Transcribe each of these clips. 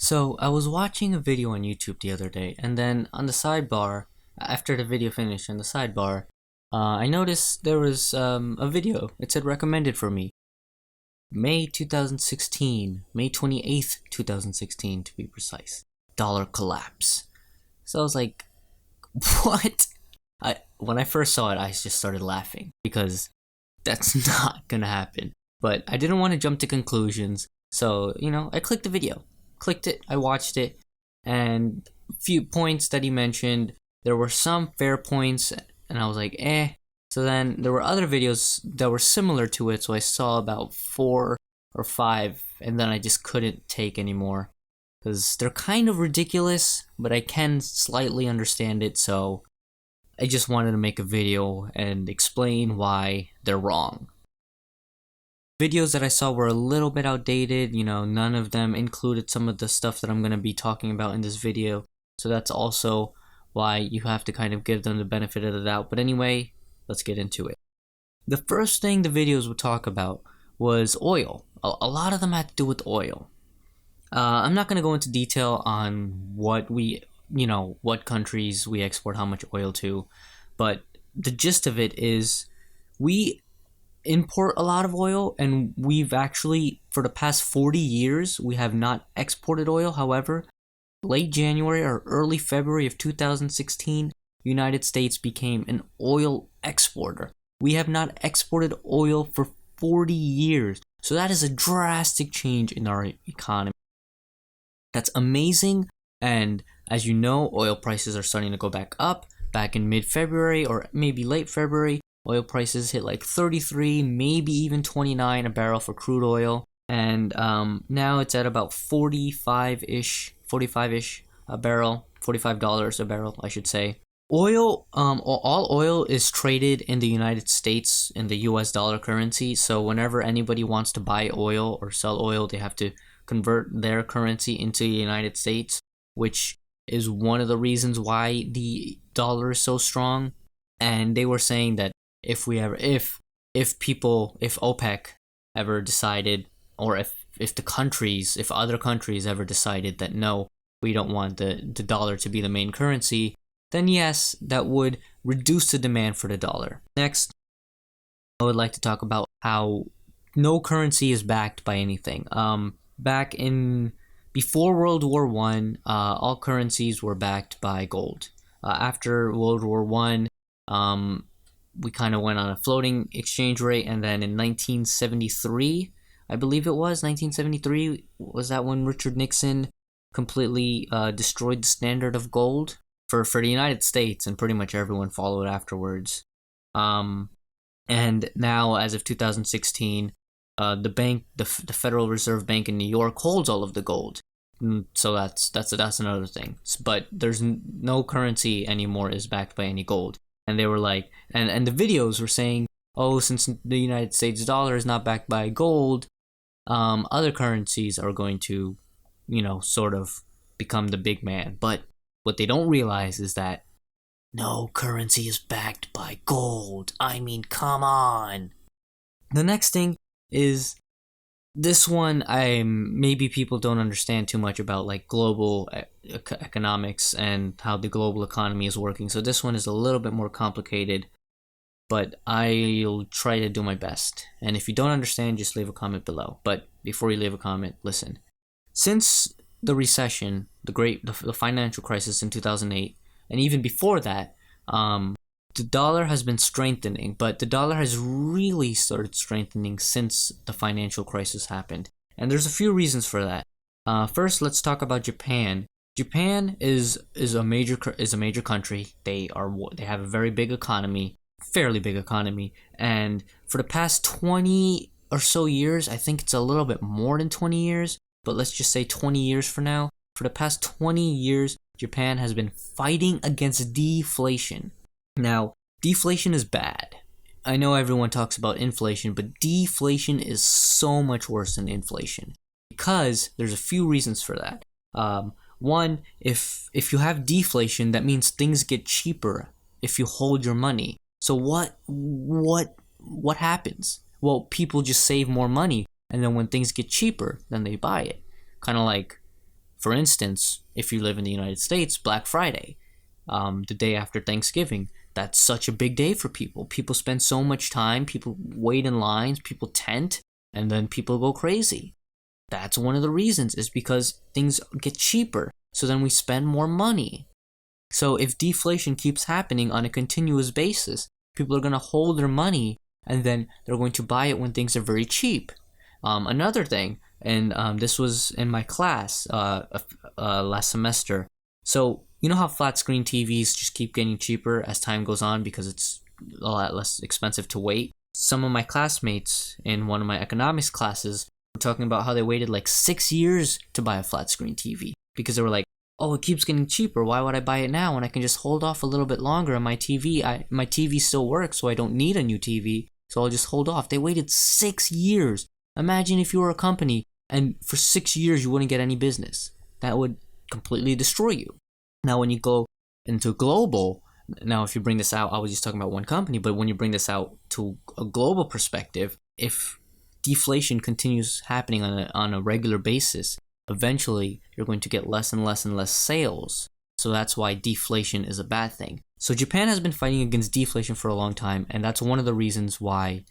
So I was watching a video on YouTube the other day, and then on the sidebar, after the video finished in the sidebar, I noticed there was a video. It said recommended for me. May 2016, May 28th, 2016 to be precise. Dollar collapse. So I was like, what? When I first saw it, I just started laughing because that's not gonna happen. But I didn't want to jump to conclusions, so I clicked the video. Clicked it, I watched it, and a few points that he mentioned, there were some fair points, and I was like, eh. So then there were other videos that were similar to it, so I saw about 4 or 5, and then I just couldn't take anymore. Because they're kind of ridiculous, but I can slightly understand it, so I just wanted to make a video and explain why they're wrong. Videos that I saw were a little bit outdated, none of them included some of the stuff that I'm going to be talking about in this video, so that's also why you have to kind of give them the benefit of the doubt. But anyway, let's get into it. The first thing the videos would talk about was oil. A lot of them had to do with oil. I'm not going to go into detail on what what countries we export how much oil to, but the gist of it is we import a lot of oil, and we've actually, for the past 40 years, we have not exported oil. However, late January or early February of 2016, United States became an oil exporter. We have not exported oil for 40 years. So that is a drastic change in our economy. That's amazing, and as you know, oil prices are starting to go back up. Back in mid-February or maybe late February, oil prices hit like 33, maybe even 29 a barrel for crude oil. And now it's at about 45-ish a barrel, $45 a barrel, I should say. Oil, all oil is traded in the United States in the US dollar currency. So whenever anybody wants to buy oil or sell oil, they have to convert their currency into the United States, which is one of the reasons why the dollar is so strong. And they were saying that if OPEC ever decided, or if other countries ever decided that no, we don't want the dollar to be the main currency, then yes, that would reduce the demand for the dollar. Next, I would like to talk about how no currency is backed by anything. Before World War I, all currencies were backed by gold. After World War I, we kind of went on a floating exchange rate, and then in 1973, I believe it was 1973, was that when Richard Nixon completely destroyed the standard of gold for the United States, and pretty much everyone followed afterwards. And now, as of 2016, the Federal Reserve Bank in New York holds all of the gold. So that's another thing. But there's no currency anymore is backed by any gold. And they were like, and the videos were saying, oh, since the United States dollar is not backed by gold, other currencies are going to, sort of become the big man. But what they don't realize is that no currency is backed by gold. I mean, come on. The next thing is this one. Maybe people don't understand too much about like global economics and how the global economy is working. So this one is a little bit more complicated, but I'll try to do my best. And if you don't understand, just leave a comment below. But before you leave a comment, listen. Since the recession, the financial crisis in 2008, and even before that, the dollar has been strengthening, but the dollar has really started strengthening since the financial crisis happened. And there's a few reasons for that. First, let's talk about Japan. Japan is a major country. They have a very big economy, fairly big economy, and for the past 20 or so years, I think it's a little bit more than 20 years, but let's just say 20 years for now. For the past 20 years, Japan has been fighting against deflation. Now, deflation is bad. I know everyone talks about inflation, but deflation is so much worse than inflation because there's a few reasons for that. One, if you have deflation, that means things get cheaper if you hold your money. So what happens? Well, people just save more money, and then when things get cheaper, then they buy it. Kind of like For instance, if you live in the United States, Black Friday, the day after Thanksgiving, that's such a big day for people. People spend so much time, people wait in lines, people tent, and then people go crazy. That's one of the reasons, is because things get cheaper, so then we spend more money. So if deflation keeps happening on a continuous basis, people are going to hold their money, and then they're going to buy it when things are very cheap. Another thing, and this was in my class last semester. So you know how flat screen TVs just keep getting cheaper as time goes on because it's a lot less expensive to wait? Some of my classmates in one of my economics classes were talking about how they waited like 6 years to buy a flat screen TV because they were like, oh, it keeps getting cheaper. Why would I buy it now when I can just hold off a little bit longer and my TV still works, so I don't need a new TV, so I'll just hold off. They waited 6 years. Imagine if you were a company and for 6 years you wouldn't get any business. That would completely destroy you. Now when you go into global, now if you bring this out, I was just talking about one company, but when you bring this out to a global perspective, if deflation continues happening on a regular basis, eventually you're going to get less and less and less sales. So that's why deflation is a bad thing. So Japan has been fighting against deflation for a long time, and that's one of the reasons why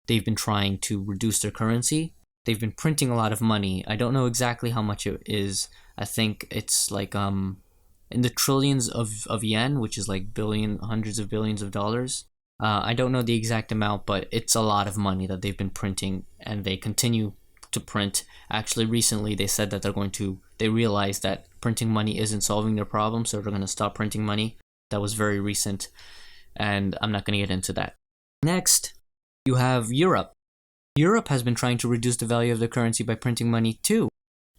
they've been trying to reduce their currency. They've been printing a lot of money. I don't know exactly how much it is. I think it's like in the trillions of yen, which is like hundreds of billions of dollars. I don't know the exact amount, but it's a lot of money that they've been printing, and they continue to print. Actually, recently they said that they realized that printing money isn't solving their problem, so they're going to stop printing money. That was very recent, and I'm not going to get into that. Next, you have Europe. Europe has been trying to reduce the value of their currency by printing money too.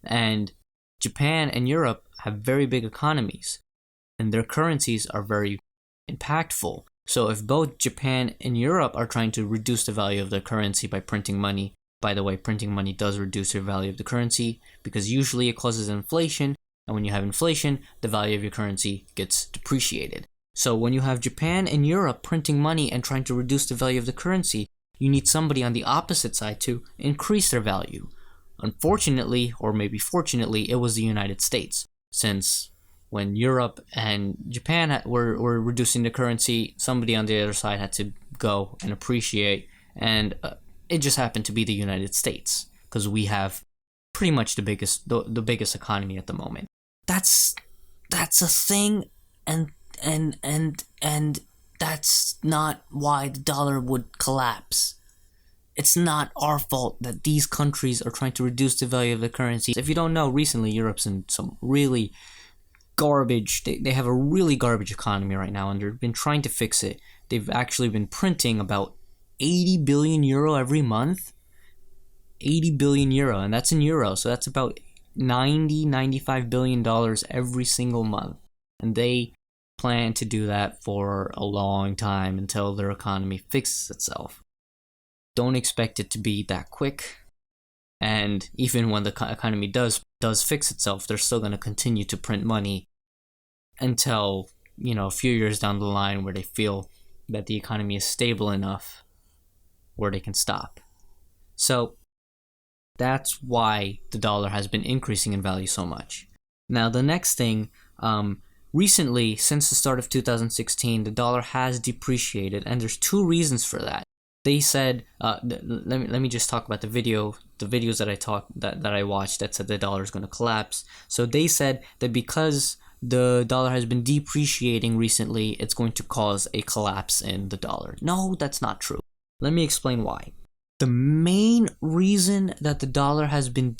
And Japan and Europe have very big economies, and their currencies are very impactful. So if both Japan and Europe are trying to reduce the value of their currency by printing money, by the way, printing money does reduce the value of the currency because usually it causes inflation, and when you have inflation, the value of your currency gets depreciated. So when you have Japan and Europe printing money and trying to reduce the value of the currency, you need somebody on the opposite side to increase their value. Unfortunately, or maybe fortunately, it was the United States, since when Europe and Japan were reducing the currency, somebody on the other side had to go and appreciate, and it just happened to be the United States, because we have pretty much the biggest economy at the moment. That's a thing, and that's not why the dollar would collapse. It's not our fault that these countries are trying to reduce the value of the currency. If you don't know, recently Europe's in some really garbage, they have a really garbage economy right now, and they've been trying to fix it. They've actually been printing about 80 billion euro every month. 80 billion euro, and that's in euro, so that's about $95 billion every single month. And they plan to do that for a long time until their economy fixes itself. Don't expect it to be that quick, and even when the economy does fix itself, they're still going to continue to print money until, a few years down the line where they feel that the economy is stable enough where they can stop. So that's why the dollar has been increasing in value so much. Now the next thing, recently, since the start of 2016, the dollar has depreciated, and there's two reasons for that. They said, let me just talk about the videos that I watched that said the dollar is going to collapse. So they said that because the dollar has been depreciating recently, it's going to cause a collapse in the dollar. No, that's not true. Let me explain why. The main reason that the dollar has been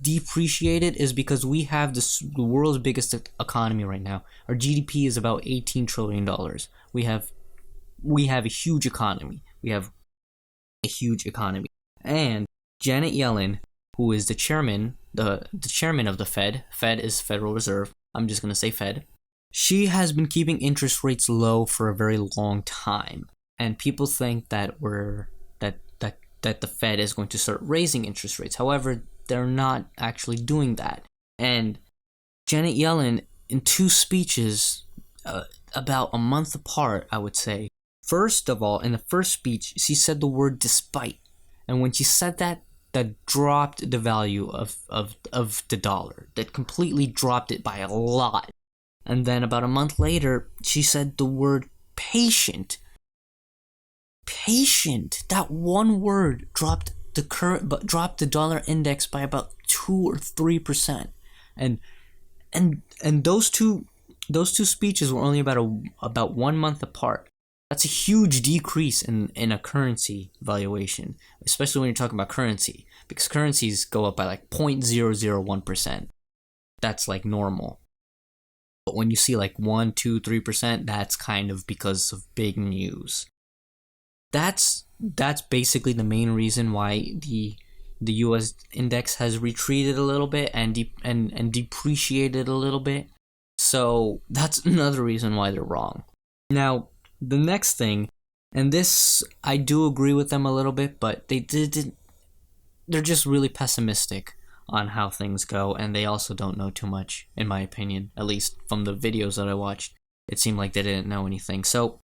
depreciated is because we have the world's biggest economy right now. Our GDP is about $18 trillion. We have a huge economy. And Janet Yellen, who is the chairman of the Fed is Federal Reserve, I'm just going to say Fed, she has been keeping interest rates low for a very long time. And people think that that the Fed is going to start raising interest rates. However, they're not actually doing that. And Janet Yellen, in two speeches about a month apart, I would say, first of all, in the first speech, she said the word despite. And when she said that, that dropped the value of the dollar, that completely dropped it by a lot. And then about a month later, she said the word patient. Patient. That one word dropped the dollar index by about 2 or 3%. And those two speeches were only about 1 month apart. That's a huge decrease in a currency valuation, especially when you're talking about currency, because currencies go up by like 0.001%. That's like normal. But when you see like 1, 2, 3%, that's kind of because of big news. That's basically the main reason why the US index has retreated a little bit and depreciated a little bit. So that's another reason why they're wrong. Now, the next thing, and this I do agree with them a little bit, but they're just really pessimistic on how things go, and they also don't know too much, in my opinion. At least from the videos that I watched, it seemed like they didn't know anything. So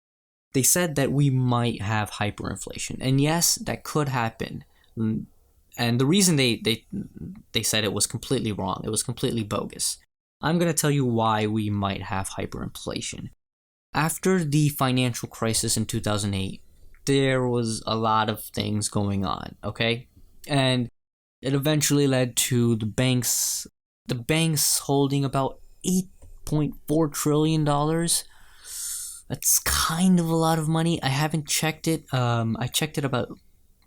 they said that we might have hyperinflation, and yes, that could happen. And the reason they said it was completely wrong, it was completely bogus. I'm going to tell you why we might have hyperinflation. After the financial crisis in 2008, there was a lot of things going on, okay? And it eventually led to the banks holding about $8.4 trillion. That's kind of a lot of money. I haven't checked it. I checked it about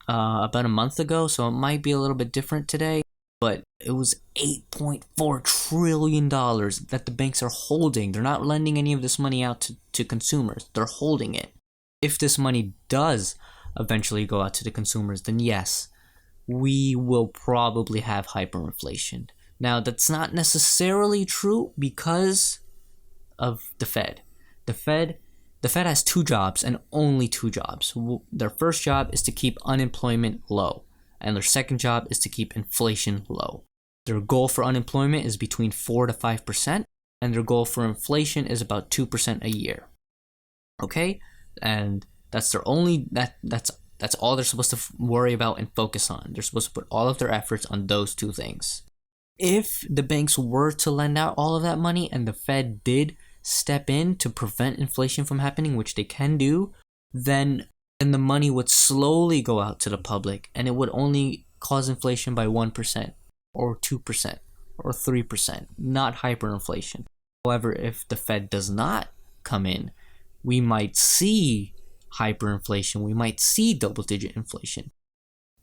a month ago, so it might be a little bit different today. But it was $8.4 trillion that the banks are holding. They're not lending any of this money out to consumers. They're holding it. If this money does eventually go out to the consumers, then yes, we will probably have hyperinflation. Now, that's not necessarily true because of the Fed. The Fed has two jobs and only two jobs. Their first job is to keep unemployment low, and their second job is to keep inflation low. Their goal for unemployment is between 4 to 5%, and their goal for inflation is about 2% a year. Okay? And that's their only that's all they're supposed to worry about and focus on. They're supposed to put all of their efforts on those two things. If the banks were to lend out all of that money and the Fed did step in to prevent inflation from happening, which they can do, then the money would slowly go out to the public, and it would only cause inflation by 1% or 2% or 3%, not hyperinflation. However, if the Fed does not come in, we might see hyperinflation, we might see double-digit inflation.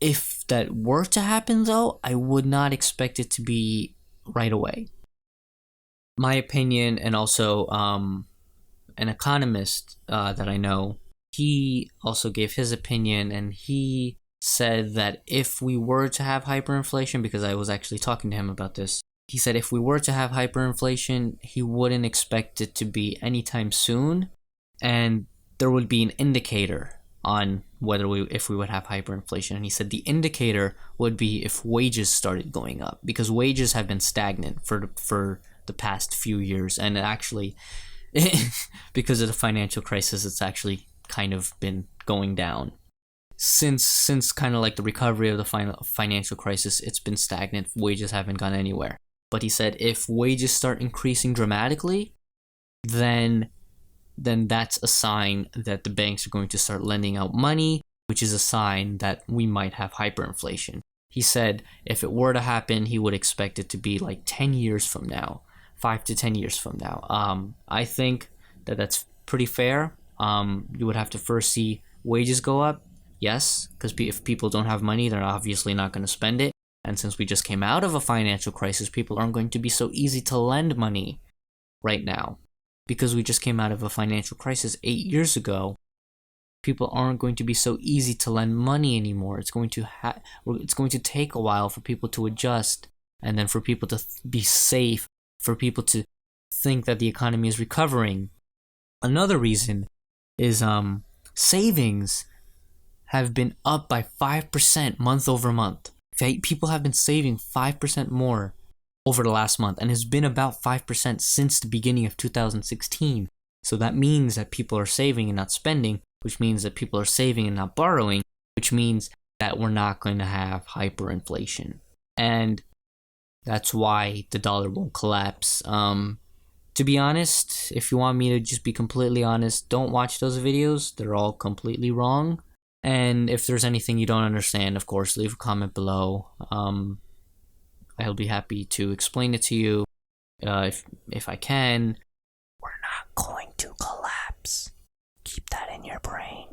If that were to happen, though, I would not expect it to be right away. My opinion, and also an economist that I know, he also gave his opinion, and he said that if we were to have hyperinflation, because I was actually talking to him about this, he said if we were to have hyperinflation, he wouldn't expect it to be anytime soon, and there would be an indicator on if we would have hyperinflation. And he said the indicator would be if wages started going up, because wages have been stagnant for the past few years, and actually because of the financial crisis, it's actually kind of been going down. Since kind of like the recovery of the financial crisis, it's been stagnant. Wages haven't gone anywhere. But he said if wages start increasing dramatically, then that's a sign that the banks are going to start lending out money, which is a sign that we might have hyperinflation. He said if it were to happen, he would expect it to be like 10 years from now, 5 to 10 years from now. I think that's pretty fair. You would have to first see wages go up, yes, because if people don't have money, they're obviously not going to spend it. And since we just came out of a financial crisis, people aren't going to be so easy to lend money right now. Because we just came out of a financial crisis 8 years ago, people aren't going to be so easy to lend money anymore. It's going to take a while for people to adjust, and then for people to be safe, for people to think that the economy is recovering. Another reason is savings have been up by 5% month over month. People have been saving 5% more over the last month, and it's been about 5% since the beginning of 2016. So that means that people are saving and not spending, which means that people are saving and not borrowing, which means that we're not going to have hyperinflation. And that's why the dollar won't collapse. To be honest, if you want me to just be completely honest, don't watch those videos. They're all completely wrong. And if there's anything you don't understand, of course, leave a comment below. I'll be happy to explain it to you if I can. We're not going to collapse. Keep that in your brain.